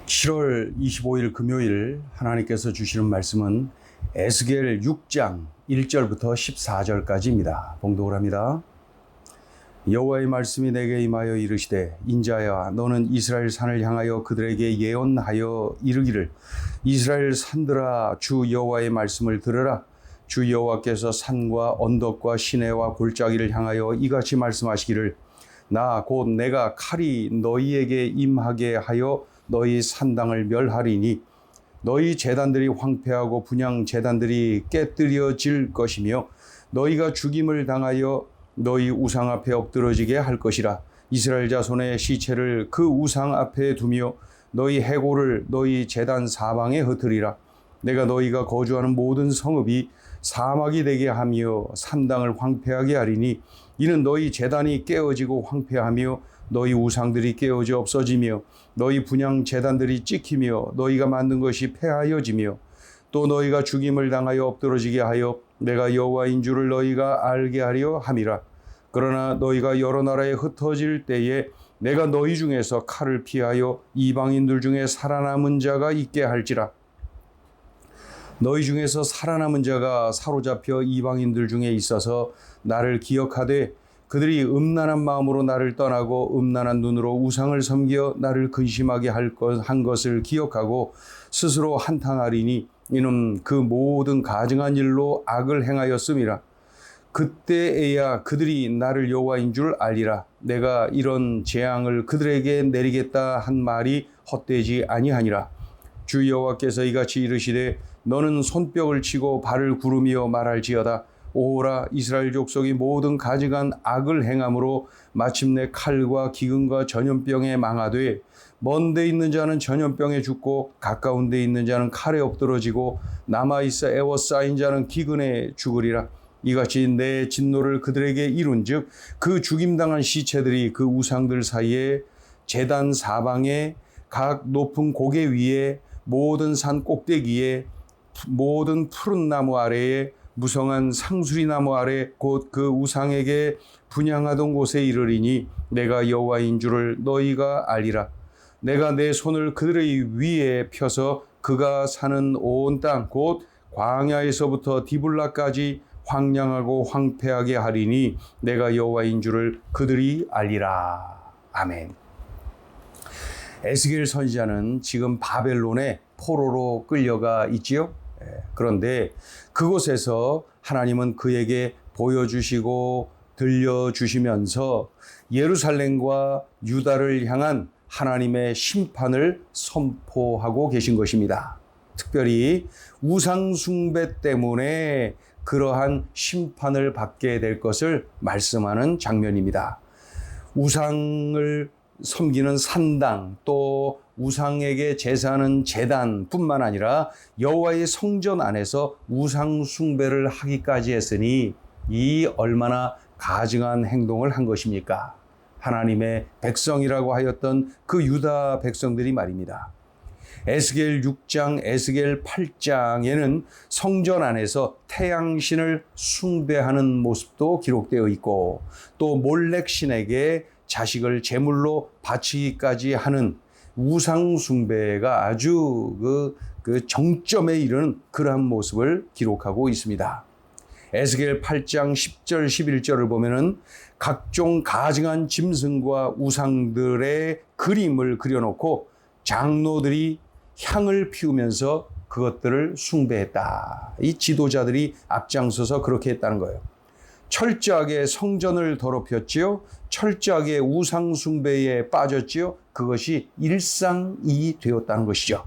7월 25일 금요일 하나님께서 주시는 말씀은 에스겔 6장 1절부터 14절까지입니다. 봉독을 합니다. 여호와의 말씀이 내게 임하여 이르시되 인자야 너는 이스라엘 산을 향하여 그들에게 예언하여 이르기를 이스라엘 산들아 주 여호와의 말씀을 들으라. 주 여호와께서 산과 언덕과 시내와 골짜기를 향하여 이같이 말씀하시기를 나 곧 내가 칼이 너희에게 임하게 하여 너희 산당을 멸하리니 너희 제단들이 황폐하고 분향 제단들이 깨뜨려질 것이며 너희가 죽임을 당하여 너희 우상 앞에 엎드러지게 할 것이라. 이스라엘 자손의 시체를 그 우상 앞에 두며 너희 해골을 너희 제단 사방에 흩으리라. 내가 너희가 거주하는 모든 성읍이 사막이 되게 하며 산당을 황폐하게 하리니 이는 너희 제단이 깨어지고 황폐하며 너희 우상들이 깨어져 없어지며 너희 분향 제단들이 찍히며 너희가 만든 것이 폐하여지며 또 너희가 죽임을 당하여 엎드러지게 하여 내가 여호와인 줄을 너희가 알게 하려 함이라. 그러나 너희가 여러 나라에 흩어질 때에 내가 너희 중에서 칼을 피하여 이방인들 중에 살아남은 자가 있게 할지라. 너희 중에서 살아남은 자가 사로잡혀 이방인들 중에 있어서 나를 기억하되 그들이 음란한 마음으로 나를 떠나고 음란한 눈으로 우상을 섬겨 나를 근심하게 한 것을 기억하고 스스로 한탄하리니 이는 그 모든 가증한 일로 악을 행하였음이라. 그때에야 그들이 나를 여호와인 줄 알리라. 내가 이런 재앙을 그들에게 내리겠다 한 말이 헛되지 아니하니라. 주 여호와께서 이같이 이르시되 너는 손뼉을 치고 발을 구르며 말할지어다. 오호라 이스라엘 족속이 모든 가증한 악을 행함으로 마침내 칼과 기근과 전염병에 망하되 먼 데 있는 자는 전염병에 죽고 가까운 데 있는 자는 칼에 엎드러지고 남아있어 애워싸인 자는 기근에 죽으리라. 이같이 내 진노를 그들에게 이룬즉 그 죽임당한 시체들이 그 우상들 사이에 제단 사방에 각 높은 고개 위에 모든 산 꼭대기에 모든 푸른 나무 아래에 무성한 상수리나무 아래 곧 그 우상에게 분향하던 곳에 이르리니 내가 여호와인 줄을 너희가 알리라. 내가 내 손을 그들의 위에 펴서 그가 사는 온 땅 곧 광야에서부터 디블라까지 황량하고 황폐하게 하리니 내가 여호와인 줄을 그들이 알리라. 아멘. 에스겔 선지자는 지금 바벨론의 포로로 끌려가 있지요. 그런데 그곳에서 하나님은 그에게 보여주시고 들려주시면서 예루살렘과 유다를 향한 하나님의 심판을 선포하고 계신 것입니다. 특별히 우상 숭배 때문에 그러한 심판을 받게 될 것을 말씀하는 장면입니다. 우상을 섬기는 산당 또 우상에게 제사하는 제단뿐만 아니라 여호와의 성전 안에서 우상 숭배를 하기까지 했으니 이 얼마나 가증한 행동을 한 것입니까? 하나님의 백성이라고 하였던 그 유다 백성들이 말입니다. 에스겔 6장, 에스겔 8장에는 성전 안에서 태양신을 숭배하는 모습도 기록되어 있고 또 몰렉신에게 자식을 제물로 바치기까지 하는 우상 숭배가 아주 그 정점에 이르는 그러한 모습을 기록하고 있습니다. 에스겔 8장 10절 11절을 보면은 각종 가증한 짐승과 우상들의 그림을 그려놓고 장로들이 향을 피우면서 그것들을 숭배했다. 이 지도자들이 앞장서서 그렇게 했다는 거예요. 철저하게 성전을 더럽혔지요. 철저하게 우상 숭배에 빠졌지요. 그것이 일상이 되었다는 것이죠.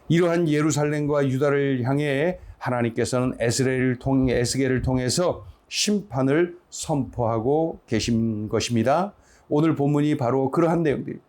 이러한 예루살렘과 유다를 향해 하나님께서는 에스겔을 통해서 심판을 선포하고 계신 것입니다. 오늘 본문이 바로 그러한 내용들입니다.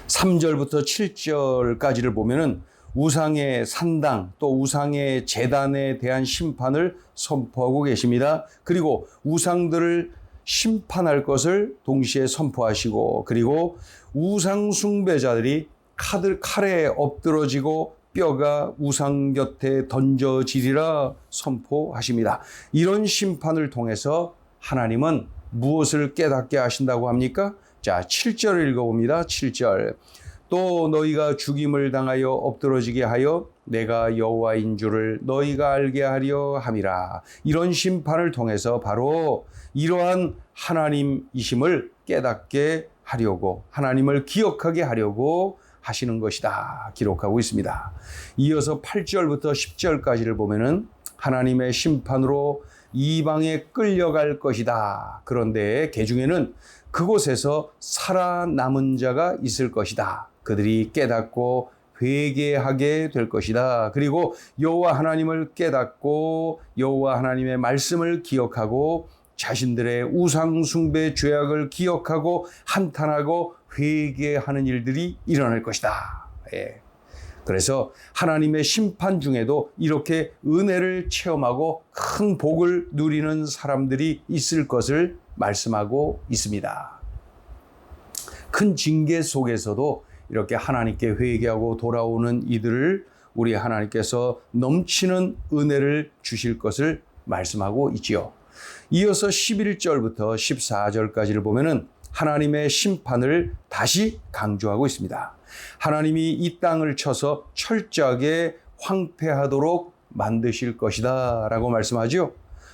3절부터 7절까지를 보면은 우상의 산당 또 우상의 제단에 대한 심판을 선포하고 계십니다. 그리고 우상들을 심판할 것을 동시에 선포하시고 그리고 우상 숭배자들이 칼에 엎드러지고 뼈가 우상 곁에 던져지리라 선포하십니다. 이런 심판을 통해서 하나님은 무엇을 깨닫게 하신다고 합니까? 자, 7절을 읽어봅니다. 7절. 또 너희가 죽임을 당하여 엎드러지게 하여 내가 여호와인 줄을 너희가 알게 하려 함이라. 이런 심판을 통해서 바로 이러한 하나님이심을 깨닫게 하려고, 하나님을 기억하게 하려고 하시는 것이다 기록하고 있습니다. 이어서 8절부터 10절까지를 보면은 하나님의 심판으로 이방에 끌려갈 것이다. 그런데 그중에는 그곳에서 살아남은 자가 있을 것이다. 그들이 깨닫고 회개하게 될 것이다. 그리고 여호와 하나님을 깨닫고 여호와 하나님의 말씀을 기억하고 자신들의 우상 숭배 죄악을 기억하고 한탄하고 회개하는 일들이 일어날 것이다. 예. 그래서 하나님의 심판 중에도 이렇게 은혜를 체험하고 큰 복을 누리는 사람들이 있을 것을 말씀하고 있습니다. 큰 징계 속에서도 이렇게 하나님께 회개하고 돌아오는 이들을 우리 하나님께서 넘치는 은혜를 주실 것을 말씀하고 있지요. 이어서 11절부터 14절까지를 보면은 하나님의 심판을 다시 강조하고 있습니다. 하나님이 이 땅을 쳐서 철저하게 황폐하도록 만드실 것이다 라고 말씀하죠.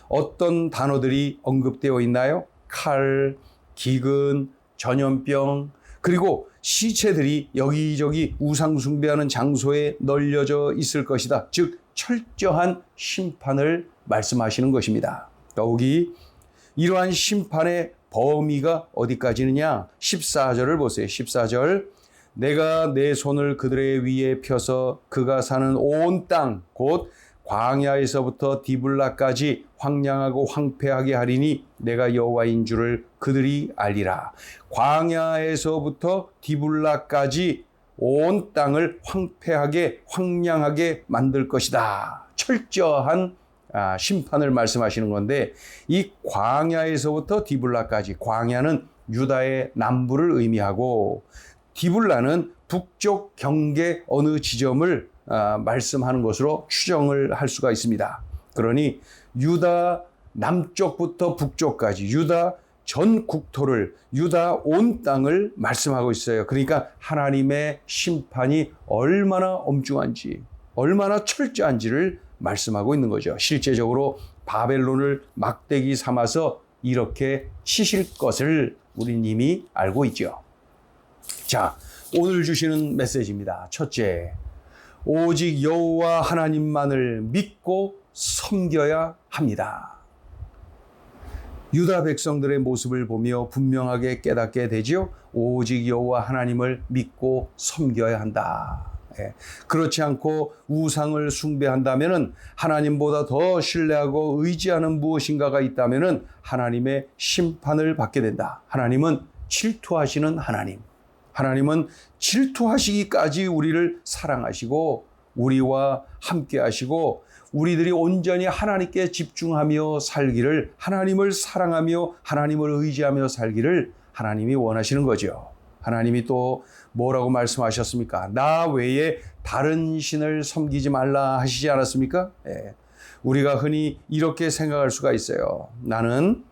어떤 단어들이 언급되어 있나요? 칼, 기근, 전염병, 그리고 시체들이 여기저기 우상 숭배하는 장소에 널려져 있을 것이다. 즉 철저한 심판을 말씀하시는 것입니다. 더욱이 이러한 심판의 범위가 어디까지느냐? 14절을 보세요. 14절. 내가 내 손을 그들의 위에 펴서 그가 사는 온 땅 곧 광야에서부터 디블라까지 황량하고 황폐하게 하리니 내가 여호와인 줄을 그들이 알리라. 광야에서부터 디블라까지 온 땅을 황폐하게 황량하게 만들 것이다. 철저한 심판을 말씀하시는 건데, 이 광야에서부터 디블라까지, 광야는 유다의 남부를 의미하고 디블라는 북쪽 경계 어느 지점을 말씀하는 것으로 추정을 할 수가 있습니다. 그러니 유다 남쪽부터 북쪽까지 유다 전 국토를, 유다 온 땅을 말씀하고 있어요. 그러니까 하나님의 심판이 얼마나 엄중한지, 얼마나 철저한지를 말씀하고 있는 거죠. 실제적으로 바벨론을 막대기 삼아서 이렇게 치실 것을 우린 이미 알고 있죠. 자, 오늘 주시는 메시지입니다. 첫째, 오직 여호와 하나님만을 믿고 섬겨야 합니다. 유다 백성들의 모습을 보며 분명하게 깨닫게 되지요. 오직 여호와 하나님을 믿고 섬겨야 한다. 그렇지 않고 우상을 숭배한다면은, 하나님보다 더 신뢰하고 의지하는 무엇인가가 있다면은 하나님의 심판을 받게 된다. 하나님은 질투하시는 하나님. 하나님은 질투하시기까지 우리를 사랑하시고 우리와 함께 하시고 우리들이 온전히 하나님께 집중하며 살기를, 하나님을 사랑하며 하나님을 의지하며 살기를 하나님이 원하시는 거죠. 하나님이 또 뭐라고 말씀하셨습니까? 나 외에 다른 신을 섬기지 말라 하시지 않았습니까? 우리가 흔히 이렇게 생각할 수가 있어요. 나는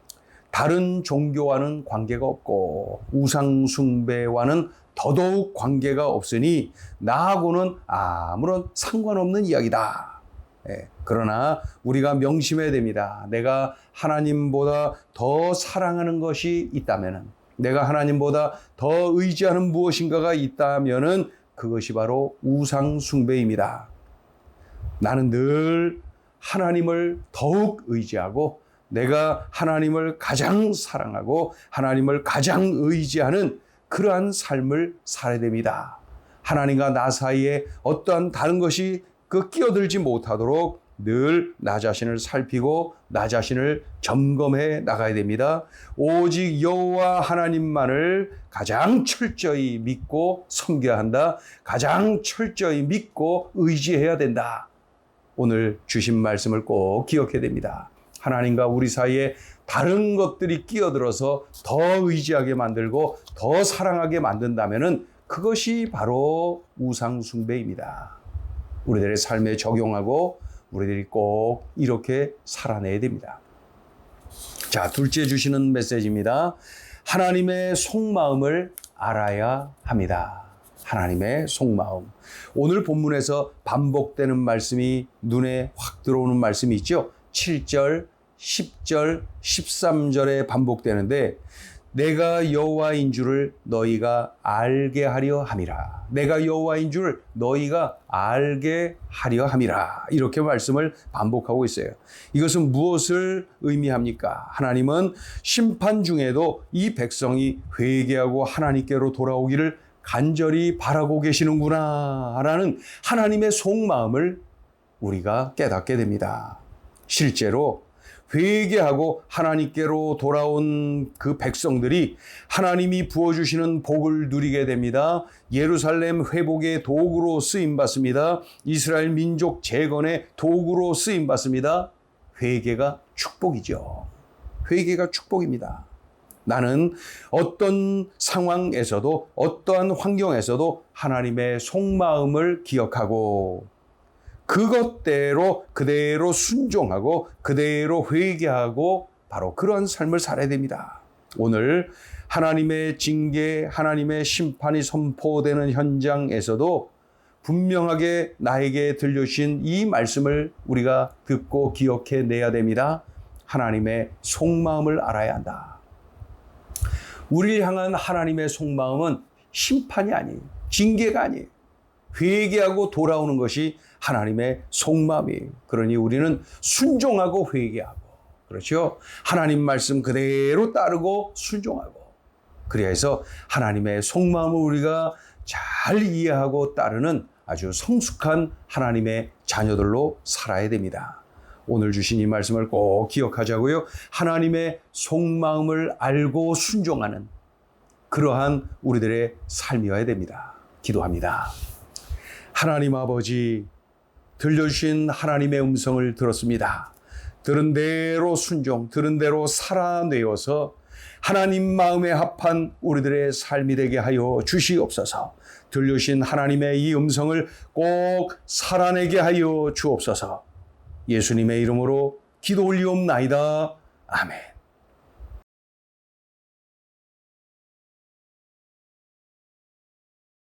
다른 종교와는 관계가 없고 우상 숭배와는 더더욱 관계가 없으니 나하고는 아무런 상관없는 이야기다. 그러나 우리가 명심해야 됩니다. 내가 하나님보다 더 사랑하는 것이 있다면은, 내가 하나님보다 더 의지하는 무엇인가가 있다면은 그것이 바로 우상 숭배입니다. 나는 늘 하나님을 더욱 의지하고 내가 하나님을 가장 사랑하고 하나님을 가장 의지하는 그러한 삶을 살아야 됩니다. 하나님과 나 사이에 어떠한 다른 것이 끼어들지 못하도록 늘 나 자신을 살피고 나 자신을 점검해 나가야 됩니다. 오직 여호와 하나님만을 가장 철저히 믿고 섬겨야 한다. 가장 철저히 믿고 의지해야 된다. 오늘 주신 말씀을 꼭 기억해야 됩니다. 하나님과 우리 사이에 다른 것들이 끼어들어서 더 의지하게 만들고 더 사랑하게 만든다면은 그것이 바로 우상 숭배입니다. 우리들의 삶에 적용하고 우리들이 꼭 이렇게 살아내야 됩니다. 자, 둘째 주시는 메시지입니다. 하나님의 속마음을 알아야 합니다. 하나님의 속마음. 오늘 본문에서 반복되는 말씀이 눈에 확 들어오는 말씀이 있죠. 7절, 10절, 13절에 반복되는데 내가 여호와인 줄을 너희가 알게 하려 함이라. 내가 여호와인 줄 너희가 알게 하려 함이라. 이렇게 말씀을 반복하고 있어요. 이것은 무엇을 의미합니까? 하나님은 심판 중에도 이 백성이 회개하고 하나님께로 돌아오기를 간절히 바라고 계시는구나 라는 하나님의 속마음을 우리가 깨닫게 됩니다. 실제로 회개하고 하나님께로 돌아온 그 백성들이 하나님이 부어주시는 복을 누리게 됩니다. 예루살렘 회복의 도구로 쓰임받습니다. 이스라엘 민족 재건의 도구로 쓰임받습니다. 회개가 축복이죠. 회개가 축복입니다. 나는 어떤 상황에서도 어떠한 환경에서도 하나님의 속마음을 기억하고 그것대로 그대로 순종하고 그대로 회개하고 바로 그러한 삶을 살아야 됩니다. 오늘 하나님의 징계, 하나님의 심판이 선포되는 현장에서도 분명하게 나에게 들려주신 이 말씀을 우리가 듣고 기억해내야 됩니다. 하나님의 속마음을 알아야 한다. 우리를 향한 하나님의 속마음은 심판이 아니에요. 징계가 아니에요. 회개하고 돌아오는 것이 하나님의 속마음이에요. 그러니 우리는 순종하고 회개하고, 그렇죠? 하나님 말씀 그대로 따르고 순종하고, 그래야 해서 하나님의 속마음을 우리가 잘 이해하고 따르는 아주 성숙한 하나님의 자녀들로 살아야 됩니다. 오늘 주신 이 말씀을 꼭 기억하자고요. 하나님의 속마음을 알고 순종하는 그러한 우리들의 삶이어야 됩니다. 기도합니다. 하나님 아버지, 들려주신 하나님의 음성을 들었습니다. 들은 대로 순종, 들은 대로 살아내어서 하나님 마음에 합한 우리들의 삶이 되게 하여 주시옵소서. 들려주신 하나님의 이 음성을 꼭 살아내게 하여 주옵소서. 예수님의 이름으로 기도 올리옵나이다. 아멘.